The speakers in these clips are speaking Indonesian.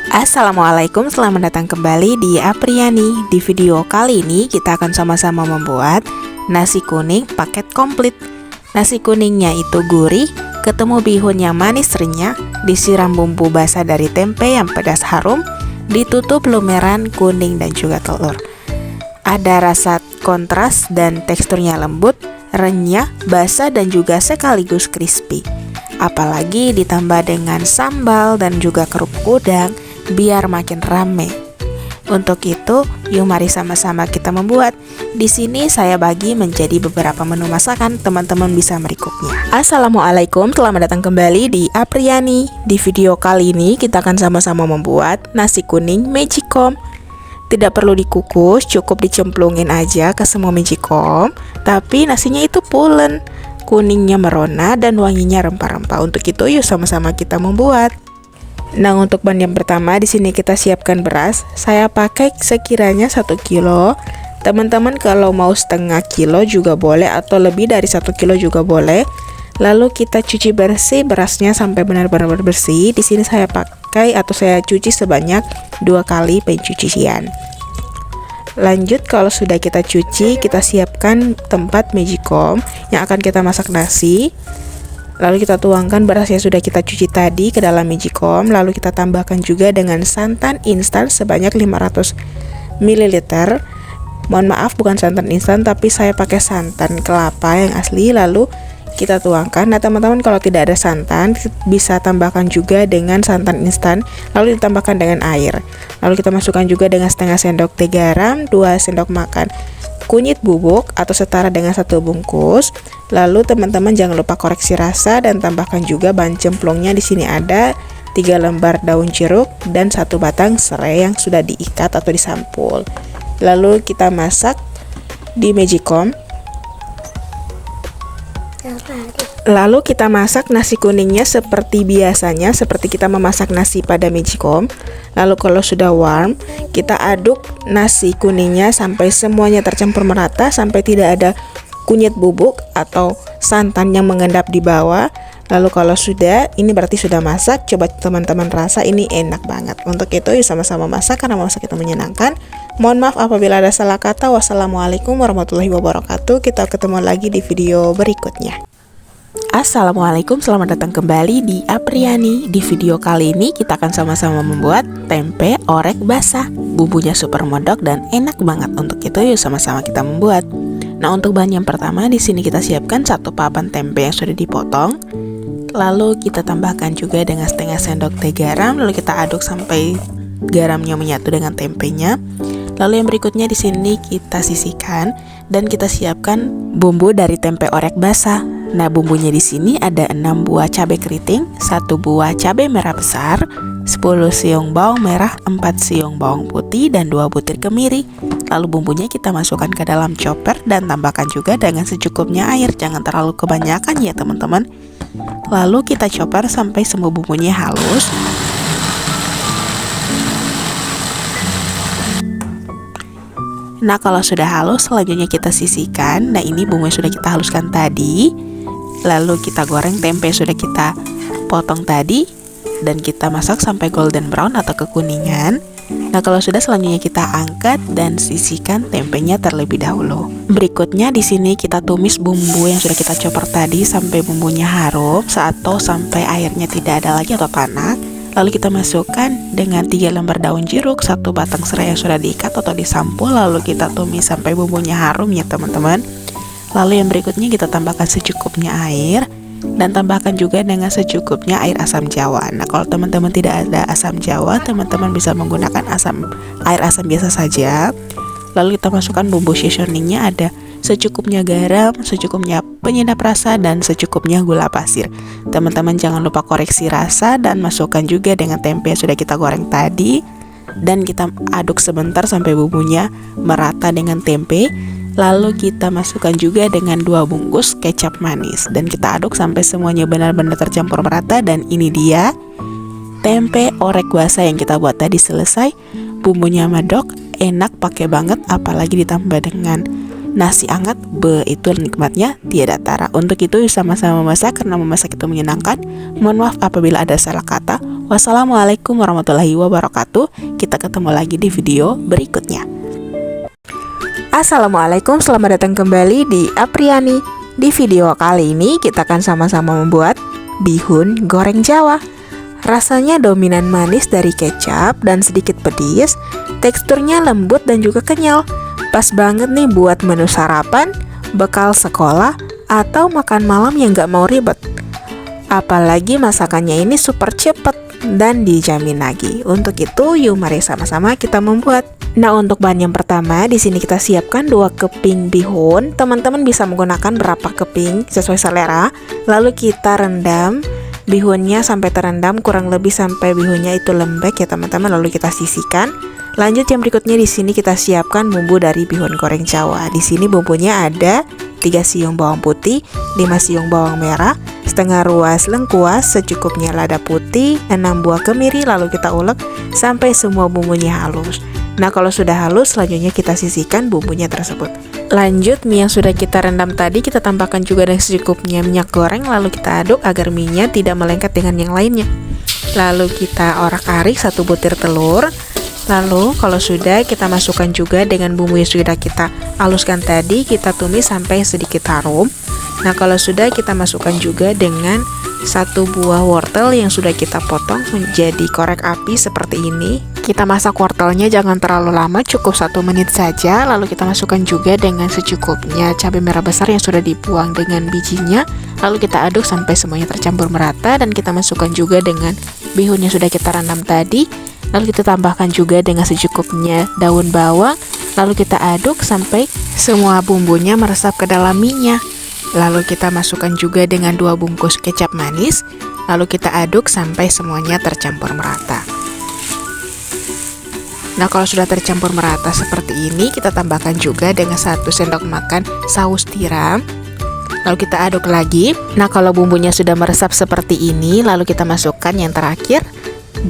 Assalamualaikum, selamat datang kembali di Apriani. Di video kali ini kita akan sama-sama membuat nasi kuning paket komplit. Nasi kuningnya itu gurih, ketemu bihun yang manis renyah, disiram bumbu basah dari tempe yang pedas harum, ditutup lumeran kuning dan juga telur. Ada rasa kontras dan teksturnya lembut, renyah, basah dan juga sekaligus crispy. Apalagi ditambah dengan sambal dan juga kerupuk udang, biar makin rame. Untuk itu, yuk mari sama-sama kita membuat. Di sini saya bagi menjadi beberapa menu masakan, teman-teman bisa merikuknya. Assalamualaikum, selamat datang kembali di Apriani. Di video kali ini kita akan sama-sama membuat nasi kuning magicom. Tidak perlu dikukus, cukup dicemplungin aja ke semua magicom. Tapi nasinya itu pulen, kuningnya merona dan wanginya rempah-rempah. Untuk itu, yuk sama-sama kita membuat. Nah, untuk bahan yang pertama di sini kita siapkan beras. Saya pakai sekiranya 1 kilo. Teman-teman kalau mau setengah kilo juga boleh atau lebih dari 1 kilo juga boleh. Lalu kita cuci bersih berasnya sampai benar-benar bersih. Di sini saya pakai atau saya cuci sebanyak 2 kali pencucian. Lanjut, kalau sudah kita cuci, kita siapkan tempat magicom yang akan kita masak nasi. Lalu kita tuangkan beras yang sudah kita cuci tadi ke dalam magicom. Lalu kita tambahkan juga dengan santan instan sebanyak 500 ml. Mohon maaf, bukan santan instan tapi saya pakai santan kelapa yang asli. Lalu kita tuangkan. Nah teman-teman, kalau tidak ada santan bisa tambahkan juga dengan santan instan. Lalu ditambahkan dengan air. Lalu kita masukkan juga dengan setengah sendok teh garam, 2 sendok makan kunyit bubuk atau setara dengan 1 bungkus. Lalu teman-teman jangan lupa koreksi rasa dan tambahkan juga bahan cemplungnya. Di sini ada 3 lembar daun jeruk dan 1 batang serai yang sudah diikat atau disampul. Lalu kita masak di magicom. Lalu kita masak nasi kuningnya seperti biasanya, seperti kita memasak nasi pada magicom. Lalu kalau sudah warm, kita aduk nasi kuningnya sampai semuanya tercampur merata, sampai tidak ada kunyit bubuk atau santan yang mengendap di bawah. Lalu kalau sudah, ini berarti sudah masak. Coba teman-teman rasa, ini enak banget. Untuk itu yuk sama-sama masak karena masak itu menyenangkan. Mohon maaf apabila ada salah kata. Wassalamualaikum warahmatullahi wabarakatuh. Kita ketemu lagi di video berikutnya. Assalamualaikum, selamat datang kembali di Apriani. Di video kali ini kita akan sama-sama membuat tempe orek basah. Bumbunya super modok dan enak banget. Untuk itu yuk sama-sama kita membuat. Nah, untuk bahan yang pertama di sini kita siapkan 1 papan tempe yang sudah dipotong. Lalu kita tambahkan juga dengan setengah sendok teh garam. Lalu kita aduk sampai garamnya menyatu dengan tempenya. Lalu yang berikutnya di sini kita sisihkan dan kita siapkan bumbu dari tempe orek basah. Nah, bumbunya di sini ada 6 buah cabai keriting, 1 buah cabai merah besar, 10 siung bawang merah, 4 siung bawang putih dan 2 butir kemiri. Lalu bumbunya kita masukkan ke dalam chopper dan tambahkan juga dengan secukupnya air, jangan terlalu kebanyakan ya teman-teman. Lalu kita chopper sampai semua bumbunya halus. Nah, kalau sudah halus, selanjutnya kita sisihkan. Nah, ini bumbu yang sudah kita haluskan tadi. Lalu kita goreng tempe yang sudah kita potong tadi dan kita masak sampai golden brown atau kekuningan. Nah, kalau sudah, selanjutnya kita angkat dan sisihkan tempenya terlebih dahulu. Berikutnya di sini kita tumis bumbu yang sudah kita chopper tadi sampai bumbunya harum atau sampai airnya tidak ada lagi atau tanak. Lalu kita masukkan dengan 3 lembar daun jeruk, 1 batang serai yang sudah diikat atau disampul. Lalu kita tumis sampai bumbunya harum ya teman-teman. Lalu yang berikutnya kita tambahkan secukupnya air dan tambahkan juga dengan secukupnya air asam jawa. Nah, kalau teman-teman tidak ada asam jawa, teman-teman bisa menggunakan air asam biasa saja. Lalu kita masukkan bumbu seasoningnya, ada secukupnya garam, secukupnya penyedap rasa dan secukupnya gula pasir. Teman-teman jangan lupa koreksi rasa dan masukkan juga dengan tempe yang sudah kita goreng tadi dan kita aduk sebentar sampai bumbunya merata dengan tempe. Lalu kita masukkan juga dengan 2 bungkus kecap manis dan kita aduk sampai semuanya benar-benar tercampur merata. Dan ini dia tempe orek basah yang kita buat tadi selesai. Bumbunya medok, enak, pakai banget, apalagi ditambah dengan nasi hangat, itu nikmatnya tiada tara. Untuk itu sama-sama memasak karena memasak itu menyenangkan. Mohon maaf apabila ada salah kata. Wassalamualaikum warahmatullahi wabarakatuh. Kita ketemu lagi di video berikutnya. Assalamualaikum, selamat datang kembali di Apriani. Di video kali ini kita akan sama-sama membuat bihun goreng Jawa. Rasanya dominan manis dari kecap dan sedikit pedis. Teksturnya lembut dan juga kenyal. Pas banget nih buat menu sarapan, bekal sekolah, atau makan malam yang gak mau ribet. Apalagi masakannya ini super cepet dan dijamin lagi. Untuk itu, yuk mari sama-sama kita membuat. Nah, untuk bahan yang pertama, di sini kita siapkan 2 keping bihun. Teman-teman bisa menggunakan berapa keping sesuai selera. Lalu kita rendam bihunnya sampai terendam, kurang lebih sampai bihunnya itu lembek ya teman-teman. Lalu kita sisihkan. Lanjut yang berikutnya, di sini kita siapkan bumbu dari bihun goreng Jawa. Di sini bumbunya ada 3 siung bawang putih, 5 siung bawang merah, setengah ruas lengkuas, secukupnya lada putih, 6 buah kemiri. Lalu kita ulek sampai semua bumbunya halus. Nah, kalau sudah halus, selanjutnya kita sisihkan bumbunya tersebut. Lanjut, mie yang sudah kita rendam tadi kita tambahkan juga dengan secukupnya minyak goreng. Lalu kita aduk agar mie-nya tidak melengket dengan yang lainnya. Lalu kita orak-arik 1 butir telur. Lalu kalau sudah, kita masukkan juga dengan bumbu yang sudah kita haluskan tadi. Kita tumis sampai sedikit harum. Nah, kalau sudah, kita masukkan juga dengan 1 buah wortel yang sudah kita potong menjadi korek api seperti ini. Kita masak wortelnya jangan terlalu lama, cukup 1 menit saja. Lalu kita masukkan juga dengan secukupnya cabai merah besar yang sudah dibuang dengan bijinya. Lalu kita aduk sampai semuanya tercampur merata. Dan kita masukkan juga dengan bihun yang sudah kita rendam tadi. Lalu kita tambahkan juga dengan secukupnya daun bawang. Lalu kita aduk sampai semua bumbunya meresap ke dalam mie-nya. Lalu kita masukkan juga dengan 2 bungkus kecap manis. Lalu kita aduk sampai semuanya tercampur merata. Nah, kalau sudah tercampur merata seperti ini, kita tambahkan juga dengan 1 sendok makan saus tiram. Lalu kita aduk lagi. Nah, kalau bumbunya sudah meresap seperti ini, lalu kita masukkan yang terakhir,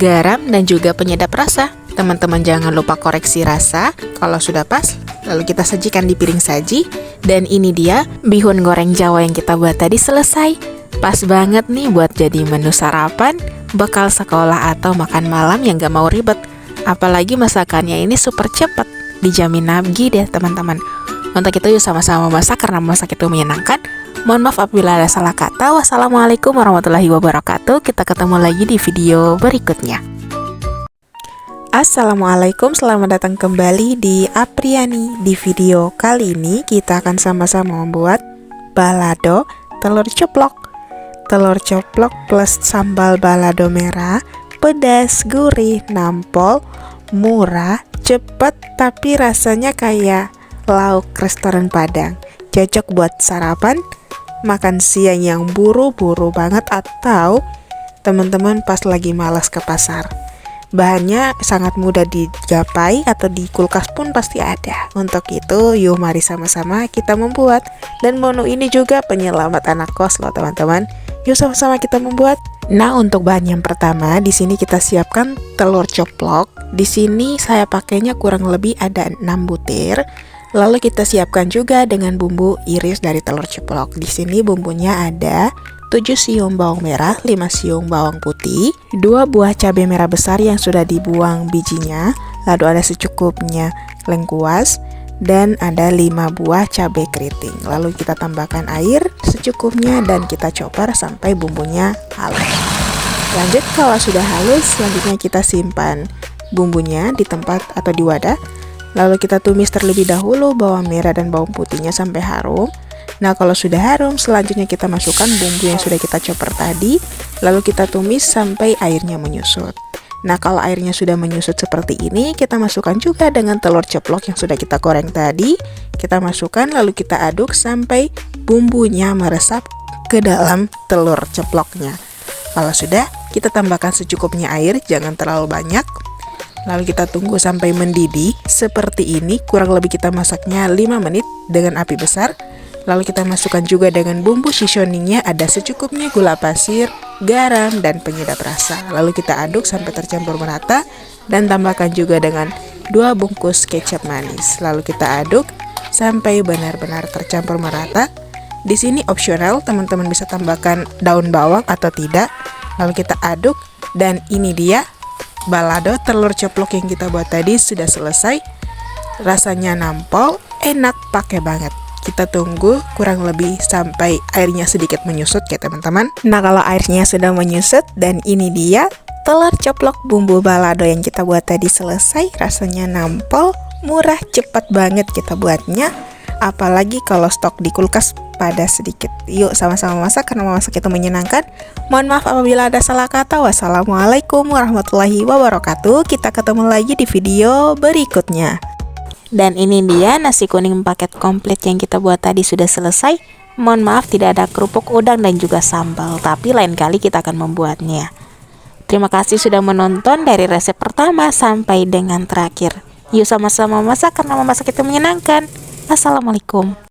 garam dan juga penyedap rasa. Teman-teman jangan lupa koreksi rasa. Kalau sudah pas, lalu kita sajikan di piring saji. Dan ini dia bihun goreng Jawa yang kita buat tadi selesai. Pas banget nih buat jadi menu sarapan, bekal sekolah atau makan malam yang gak mau ribet. Apalagi masakannya ini super cepet, dijamin nagih deh teman-teman. Untuk itu yuk sama-sama masak karena masak itu menyenangkan. Mohon maaf apabila ada salah kata. Wassalamualaikum warahmatullahi wabarakatuh. Kita ketemu lagi di video berikutnya. Assalamualaikum, selamat datang kembali di Apriani. Di video kali ini kita akan sama-sama membuat balado telur ceplok. Telur ceplok plus sambal balado merah, pedas, gurih, nampol, murah, cepet, tapi rasanya kayak lauk restoran Padang. Cocok buat sarapan, makan siang yang buru-buru banget, atau teman-teman pas lagi malas ke pasar. Bahannya sangat mudah digapai atau di kulkas pun pasti ada. Untuk itu, yuk mari sama-sama kita membuat. Dan menu ini juga penyelamat anak kos loh teman-teman. Yuk sama-sama kita membuat. Nah, untuk bahan yang pertama, di sini kita siapkan telur ceplok. Di sini saya pakainya kurang lebih ada 6 butir. Lalu kita siapkan juga dengan bumbu iris dari telur ceplok. Di sini bumbunya ada 7 siung bawang merah, 5 siung bawang putih, 2 buah cabai merah besar yang sudah dibuang bijinya, lalu ada secukupnya lengkuas, dan ada 5 buah cabai keriting. Lalu kita tambahkan air secukupnya dan kita chopper sampai bumbunya halus. Lanjut, kalau sudah halus, selanjutnya kita simpan bumbunya di tempat atau di wadah. Lalu kita tumis terlebih dahulu bawang merah dan bawang putihnya sampai harum. Nah, kalau sudah harum, selanjutnya kita masukkan bumbu yang sudah kita chopper tadi. Lalu kita tumis sampai airnya menyusut. Nah, kalau airnya sudah menyusut seperti ini, kita masukkan juga dengan telur ceplok yang sudah kita goreng tadi. Kita masukkan, lalu kita aduk sampai bumbunya meresap ke dalam telur ceploknya. Kalau sudah, kita tambahkan secukupnya air, jangan terlalu banyak. Lalu kita tunggu sampai mendidih seperti ini. Kurang lebih kita masaknya 5 menit dengan api besar. Lalu kita masukkan juga dengan bumbu seasoningnya, ada secukupnya gula pasir, garam, dan penyedap rasa. Lalu kita aduk sampai tercampur merata dan tambahkan juga dengan 2 bungkus kecap manis. Lalu kita aduk sampai benar-benar tercampur merata. Di sini opsional, teman-teman bisa tambahkan daun bawang atau tidak. Lalu kita aduk, dan ini dia balado telur ceplok yang kita buat tadi sudah selesai. Rasanya nampol, enak, pakai banget. Kita tunggu kurang lebih sampai airnya sedikit menyusut ya teman-teman. Nah, kalau airnya sudah menyusut, dan ini dia telur ceplok bumbu balado yang kita buat tadi selesai. Rasanya nampol, murah, cepat banget kita buatnya. Apalagi kalau stok di kulkas pada sedikit. Yuk sama-sama masak karena memasak itu menyenangkan. Mohon maaf apabila ada salah kata. Wassalamualaikum warahmatullahi wabarakatuh. Kita ketemu lagi di video berikutnya. Dan ini dia nasi kuning paket komplit yang kita buat tadi sudah selesai. Mohon maaf tidak ada kerupuk udang dan juga sambal, tapi lain kali kita akan membuatnya. Terima kasih sudah menonton dari resep pertama sampai dengan terakhir. Yuk sama-sama masak karena memasak itu menyenangkan. Assalamualaikum.